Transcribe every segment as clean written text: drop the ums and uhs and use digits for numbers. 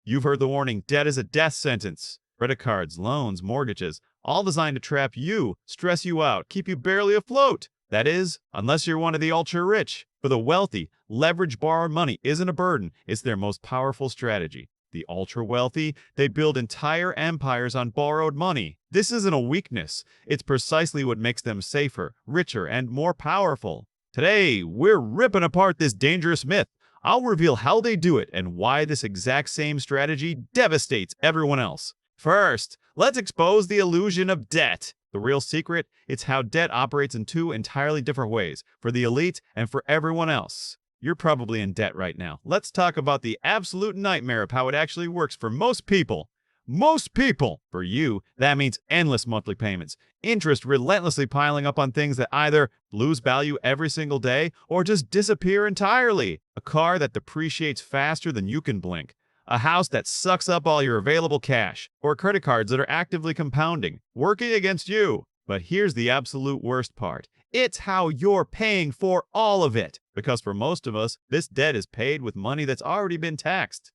You've heard the warning, debt is a death sentence. Credit cards, loans, mortgages, all designed to trap you, stress you out, keep you barely afloat. That is, unless you're one of the ultra-rich. For the wealthy, leverage borrowed money isn't a burden, it's their most powerful strategy. The ultra-wealthy, they build entire empires on borrowed money. This isn't a weakness. It's precisely what makes them safer, richer, and more powerful. Today, we're ripping apart this dangerous myth. I'll reveal how they do it and why this exact same strategy devastates everyone else. First, let's expose the illusion of debt. The real secret, it's how debt operates in two entirely different ways, for the elite and for everyone else. You're probably in debt right now. Let's talk about the absolute nightmare of how it actually works for most people. Most people! For you, that means endless monthly payments, interest relentlessly piling up on things that either lose value every single day or just disappear entirely. A car that depreciates faster than you can blink. A house that sucks up all your available cash. Or credit cards that are actively compounding, working against you. But here's the absolute worst part. It's how you're paying for all of it. Because for most of us, this debt is paid with money that's already been taxed.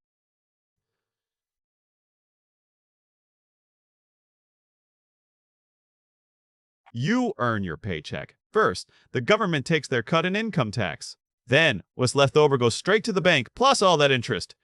You earn your paycheck. First, the government takes their cut in income tax. Then, what's left over goes straight to the bank, plus all that interest.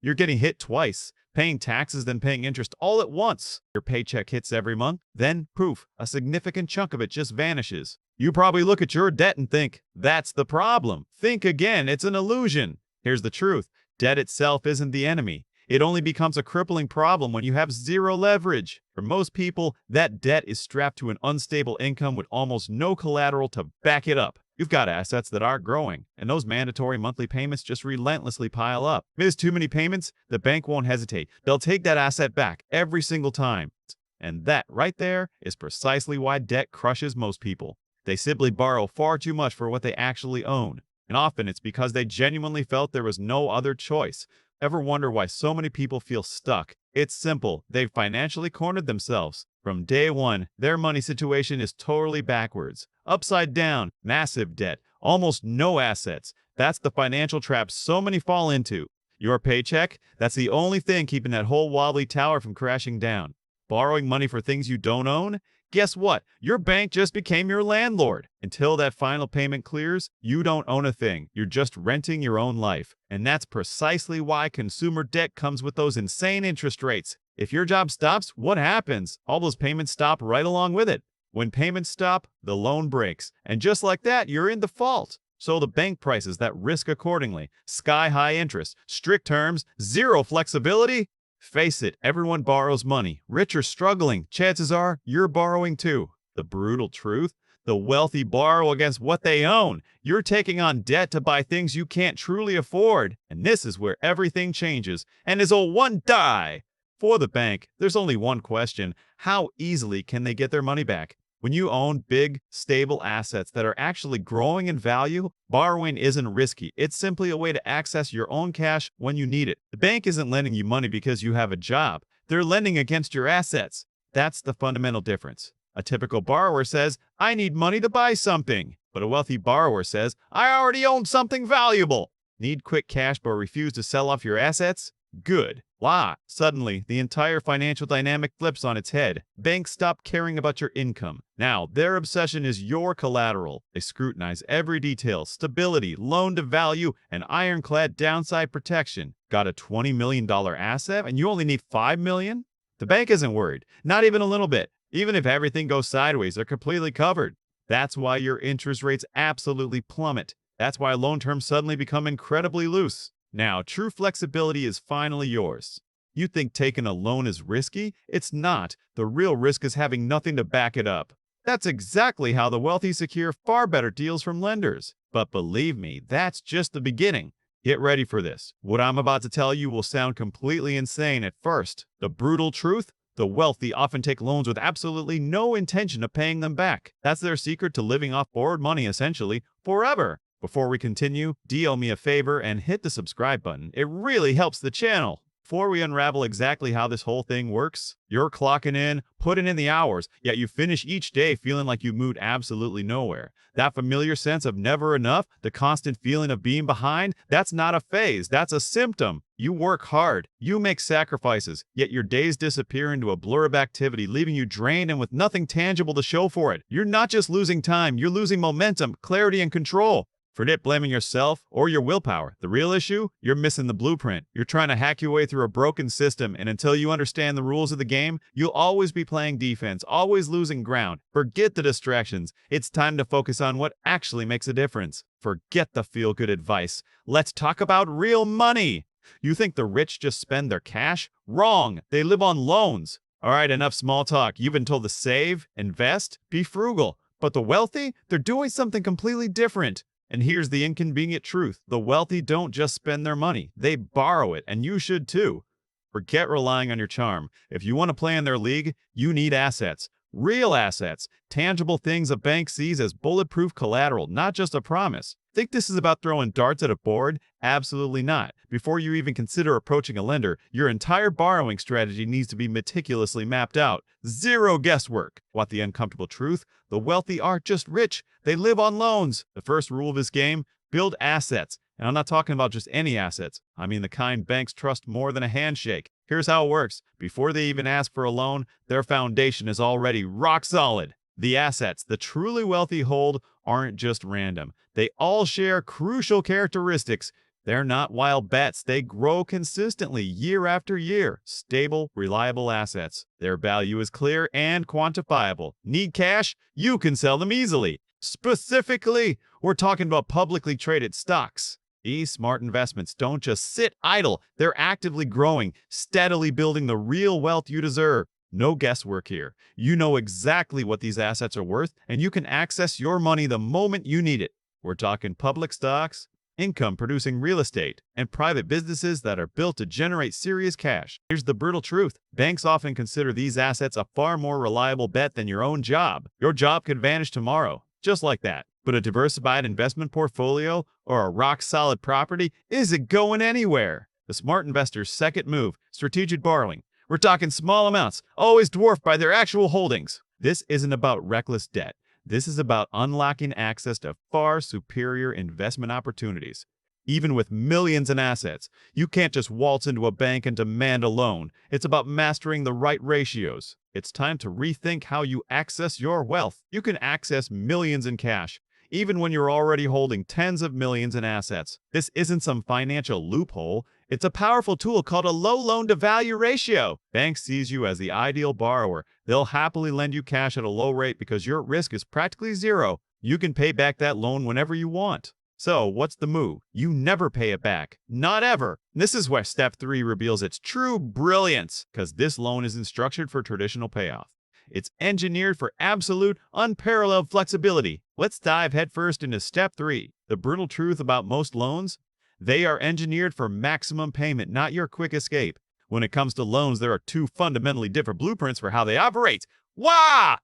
You're getting hit twice, paying taxes then paying interest all at once. Your paycheck hits every month, then, poof, a significant chunk of it just vanishes. You probably look at your debt and think, that's the problem. Think again, it's an illusion. Here's the truth. Debt itself isn't the enemy. It only becomes a crippling problem when you have zero leverage. For most people, that debt is strapped to an unstable income with almost no collateral to back it up. You've got assets that aren't growing, and those mandatory monthly payments just relentlessly pile up. Miss too many payments, the bank won't hesitate. They'll take that asset back every single time. And that right there is precisely why debt crushes most people. They simply borrow far too much for what they actually own. And often it's because they genuinely felt there was no other choice. Ever wonder why so many people feel stuck? It's simple. They've financially cornered themselves. From day one, their money situation is totally backwards. Upside down, massive debt, almost no assets. That's the financial trap so many fall into. Your paycheck? That's the only thing keeping that whole wobbly tower from crashing down. Borrowing money for things you don't own? Guess what? Your bank just became your landlord. Until that final payment clears, you don't own a thing. You're just renting your own life. And that's precisely why consumer debt comes with those insane interest rates. If your job stops, what happens? All those payments stop right along with it. When payments stop, the loan breaks. And just like that, you're in default. So the bank prices that risk accordingly. Sky-high interest, strict terms, zero flexibility. Face it, everyone borrows money. Rich or struggling, chances are you're borrowing too. The brutal truth? The wealthy borrow against what they own. You're taking on debt to buy things you can't truly afford. And this is where everything changes and is a one die. For the bank, there's only one question. How easily can they get their money back? When you own big, stable assets that are actually growing in value, borrowing isn't risky. It's simply a way to access your own cash when you need it. The bank isn't lending you money because you have a job. They're lending against your assets. That's the fundamental difference. A typical borrower says, I need money to buy something. But a wealthy borrower says, I already own something valuable. Need quick cash but refuse to sell off your assets? Good. Voila! Suddenly, the entire financial dynamic flips on its head. Banks stop caring about your income. Now, their obsession is your collateral. They scrutinize every detail, stability, loan-to-value, and ironclad downside protection. Got a $20 million asset and you only need $5 million? The bank isn't worried. Not even a little bit. Even if everything goes sideways, they're completely covered. That's why your interest rates absolutely plummet. That's why loan terms suddenly become incredibly loose. Now, true flexibility is finally yours. You think taking a loan is risky? It's not. The real risk is having nothing to back it up. That's exactly how the wealthy secure far better deals from lenders. But believe me, that's just the beginning. Get ready for this. What I'm about to tell you will sound completely insane at first. The brutal truth? The wealthy often take loans with absolutely no intention of paying them back. That's their secret to living off borrowed money essentially forever. Before we continue, do me a favor and hit the subscribe button. It really helps the channel. before we unravel exactly how this whole thing works, you're clocking in, putting in the hours, yet you finish each day feeling like you moved absolutely nowhere. That familiar sense of never enough, the constant feeling of being behind, that's not a phase, that's a symptom. You work hard, you make sacrifices, yet your days disappear into a blur of activity, leaving you drained and with nothing tangible to show for it. You're not just losing time, you're losing momentum, clarity, and control. Forget blaming yourself or your willpower. The real issue? You're missing the blueprint. You're trying to hack your way through a broken system, and until you understand the rules of the game, you'll always be playing defense, always losing ground. Forget the distractions. It's time to focus on what actually makes a difference. Forget the feel-good advice. Let's talk about real money. You think the rich just spend their cash? Wrong. They live on loans. All right, enough small talk. You've been told to save, invest, be frugal. But the wealthy? They're doing something completely different. And here's the inconvenient truth. The wealthy don't just spend their money. They borrow it, and you should too. Forget relying on your charm. If you want to play in their league, you need assets. Real assets. Tangible things a bank sees as bulletproof collateral, not just a promise. Think this is about throwing darts at a board? Absolutely not. Before you even consider approaching a lender, your entire borrowing strategy needs to be meticulously mapped out. Zero guesswork. Want the uncomfortable truth? The wealthy aren't just rich. They live on loans. The first rule of this game, build assets. And I'm not talking about just any assets. I mean the kind banks trust more than a handshake. Here's how it works. Before they even ask for a loan, their foundation is already rock solid. The assets the truly wealthy hold aren't just random. They all share crucial characteristics. They're not wild bets. They grow consistently year after year. Stable, reliable assets. Their value is clear and quantifiable. Need cash? You can sell them easily. Specifically, we're talking about publicly traded stocks. These smart investments don't just sit idle. They're actively growing, steadily building the real wealth you deserve. No guesswork here. You know exactly what these assets are worth, and you can access your money the moment you need it. We're talking public stocks, income-producing real estate, and private businesses that are built to generate serious cash. Here's the brutal truth. Banks often consider these assets a far more reliable bet than your own job. Your job could vanish tomorrow, just like that. But a diversified investment portfolio or a rock-solid property isn't going anywhere. The smart investor's second move, strategic borrowing. We're talking small amounts, always dwarfed by their actual holdings. This isn't about reckless debt. This is about unlocking access to far superior investment opportunities. Even with millions in assets, you can't just waltz into a bank and demand a loan. It's about mastering the right ratios. It's time to rethink how you access your wealth. You can access millions in cash, even when you're already holding tens of millions in assets. This isn't some financial loophole. It's a powerful tool called a low loan-to-value ratio. Banks sees you as the ideal borrower. They'll happily lend you cash at a low rate because your risk is practically zero. You can pay back that loan whenever you want. So, what's the move? You never pay it back. Not ever. This is where Step 3 reveals its true brilliance, because this loan isn't structured for traditional payoff. It's engineered for absolute, unparalleled flexibility. Let's dive headfirst into Step 3. The brutal truth about most loans? They are engineered for maximum payment, not your quick escape. When it comes to loans, there are two fundamentally different blueprints for how they operate. Wah!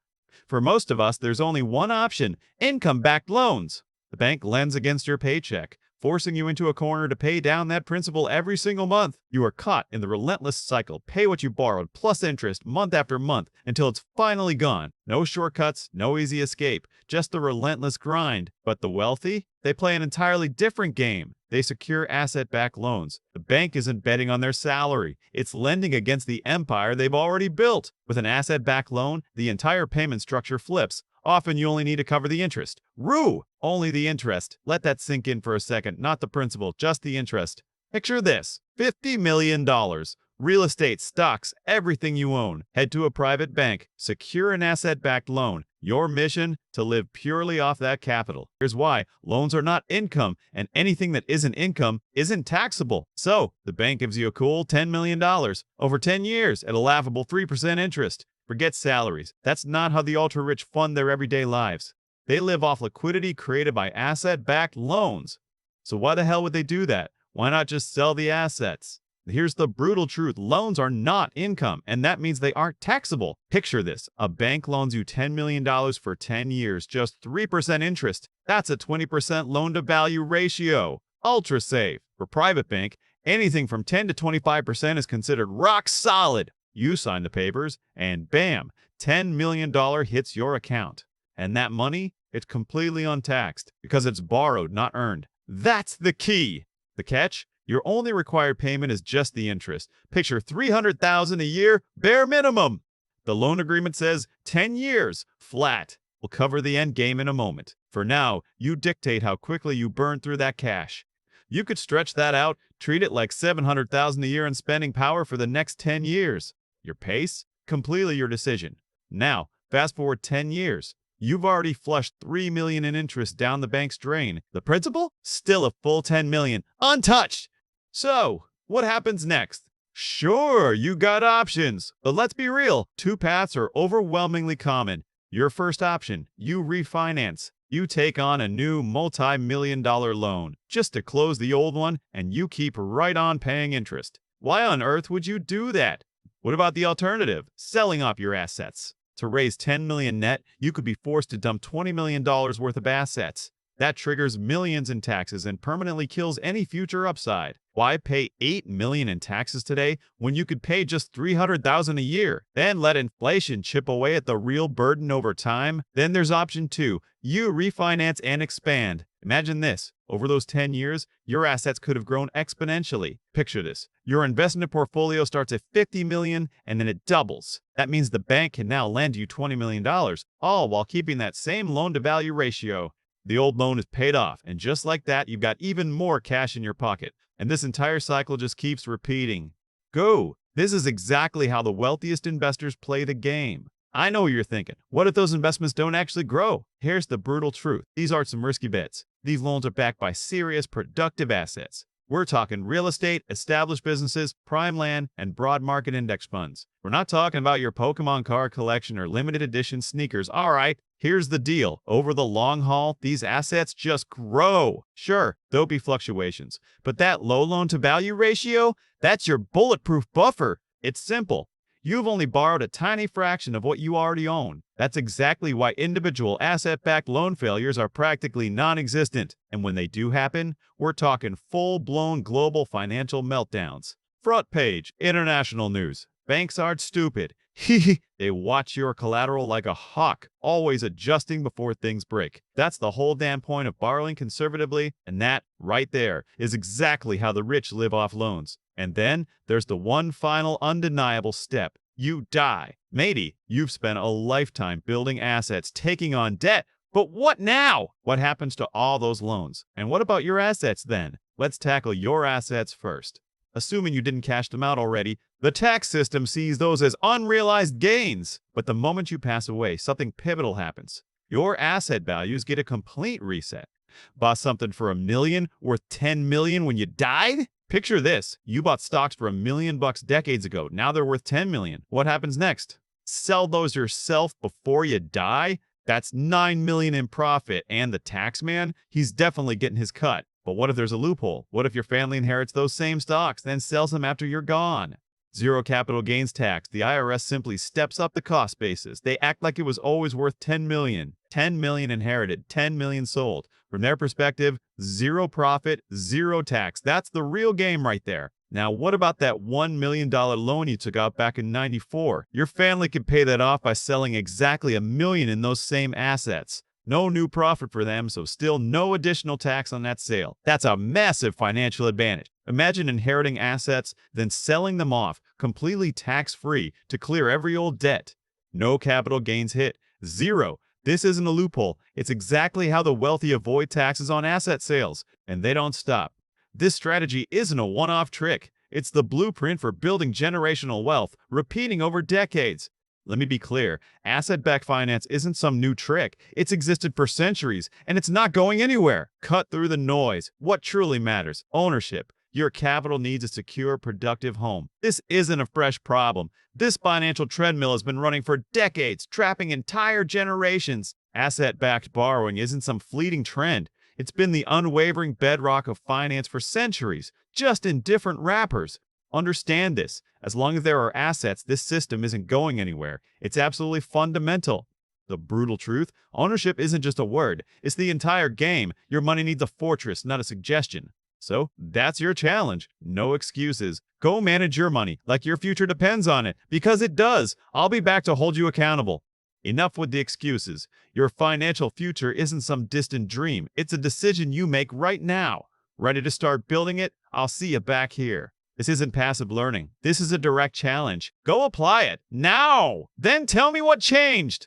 For most of us, there's only one option: income-backed loans. The bank lends against your paycheck, forcing you into a corner to pay down that principal every single month. You are caught in the relentless cycle. Pay what you borrowed, plus interest, month after month, until it's finally gone. No shortcuts, no easy escape, just the relentless grind. But the wealthy? They play an entirely different game. They secure asset-backed loans. The bank isn't betting on their salary. It's lending against the empire they've already built. With an asset-backed loan, the entire payment structure flips. Often you only need to cover the interest. Rue! Only the interest. Let that sink in for a second. Not the principal, just the interest. Picture this: $50 million. Real estate, stocks, everything you own. Head to a private bank. Secure an asset-backed loan. Your mission? To live purely off that capital. Here's why. Loans are not income, and anything that isn't income isn't taxable. So, the bank gives you a cool $10 million over 10 years at a laughable 3% interest. Forget salaries. That's not how the ultra-rich fund their everyday lives. They live off liquidity created by asset-backed loans. So why the hell would they do that? Why not just sell the assets? Here's the brutal truth. Loans are not income, and that means they aren't taxable. Picture this. A bank loans you $10 million for 10 years, just 3% interest. That's a 20% loan-to-value ratio. Ultra safe. For private bank, Anything from 10 to 25% is considered rock solid. You sign the papers, and bam, $10 million hits your account. And that money, it's completely untaxed because it's borrowed, not earned. That's the key. The catch? Your only required payment is just the interest. Picture $300,000 a year, bare minimum. The loan agreement says 10 years, flat. We'll cover the end game in a moment. For now, you dictate how quickly you burn through that cash. You could stretch that out, treat it like $700,000 a year in spending power for the next 10 years. Your pace? Completely your decision. Now, fast forward 10 years. You've already flushed $3 million in interest down the bank's drain. The principal? Still a full $10 million, untouched. So, what happens next? Sure, you got options, but let's be real, two paths are overwhelmingly common. Your first option, you refinance. You take on a new multi-million-dollar loan just to close the old one, and you keep right on paying interest. Why on earth would you do that? What about the alternative, selling off your assets? To raise $10 million net, you could be forced to dump $20 million worth of assets. That triggers millions in taxes and permanently kills any future upside. Why pay $8 million in taxes today when you could pay just $300,000 a year? Then let inflation chip away at the real burden over time. Then there's option 2. You refinance and expand. Imagine this. Over those 10 years, your assets could have grown exponentially. Picture this. Your investment portfolio starts at $50 million and then it doubles. That means the bank can now lend you $20 million, all while keeping that same loan-to-value ratio. The old loan is paid off, and just like that, you've got even more cash in your pocket. And this entire cycle just keeps repeating. Go! This is exactly how the wealthiest investors play the game. I know what you're thinking. What if those investments don't actually grow? Here's the brutal truth. These aren't some risky bets. These loans are backed by serious, productive assets. We're talking real estate, established businesses, prime land, and broad market index funds. We're not talking about your Pokemon card collection or limited edition sneakers. All right, here's the deal. Over the long haul, these assets just grow. Sure, there'll be fluctuations, but that low loan-to-value ratio, that's your bulletproof buffer. It's simple. You've only borrowed a tiny fraction of what you already own. That's exactly why individual asset-backed loan failures are practically non-existent. And when they do happen, we're talking full-blown global financial meltdowns. Front page, international news. Banks aren't stupid. They watch your collateral like a hawk, always adjusting before things break. That's the whole damn point of borrowing conservatively, and that, right there, is exactly how the rich live off loans. And then there's the one final undeniable step. You die. Matey, you've spent a lifetime building assets, taking on debt. But what now? What happens to all those loans? And what about your assets then? Let's tackle your assets first. Assuming you didn't cash them out already, the tax system sees those as unrealized gains. But the moment you pass away, something pivotal happens. Your asset values get a complete reset. Bought something for $1 million, worth $10 million when you died? Picture this. You bought stocks for $1 million decades ago. Now they're worth $10 million. What happens next? Sell those yourself before you die? That's $9 million in profit. And the tax man, he's definitely getting his cut. But what if there's a loophole? What if your family inherits those same stocks, then sells them after you're gone? Zero capital gains tax. The IRS simply steps up the cost basis. They act like it was always worth $10 million. $10 million inherited, $10 million sold. From their perspective, zero profit, zero tax. That's the real game right there. Now, what about that $1 million loan you took out back in '94? Your family could pay that off by selling exactly $1 million in those same assets. No new profit for them, so still no additional tax on that sale. That's a massive financial advantage. Imagine inheriting assets, then selling them off, completely tax-free, to clear every old debt. No capital gains hit. Zero. This isn't a loophole. It's exactly how the wealthy avoid taxes on asset sales, and they don't stop. This strategy isn't a one-off trick. It's the blueprint for building generational wealth, repeating over decades. Let me be clear, asset-backed finance isn't some new trick. It's existed for centuries, and it's not going anywhere. Cut through the noise. What truly matters? Ownership. Your capital needs a secure, productive home. This isn't a fresh problem. This financial treadmill has been running for decades, trapping entire generations. Asset-backed borrowing isn't some fleeting trend. It's been the unwavering bedrock of finance for centuries, just in different wrappers. Understand this. As long as there are assets, this system isn't going anywhere. It's absolutely fundamental. The brutal truth, ownership isn't just a word. It's the entire game. Your money needs a fortress, not a suggestion. So that's your challenge. No excuses. Go manage your money like your future depends on it, because it does. I'll be back to hold you accountable. Enough with the excuses. Your financial future isn't some distant dream. It's a decision you make right now. Ready to start building it? I'll see you back here. This isn't passive learning. This is a direct challenge. Go apply it now. Then tell me what changed.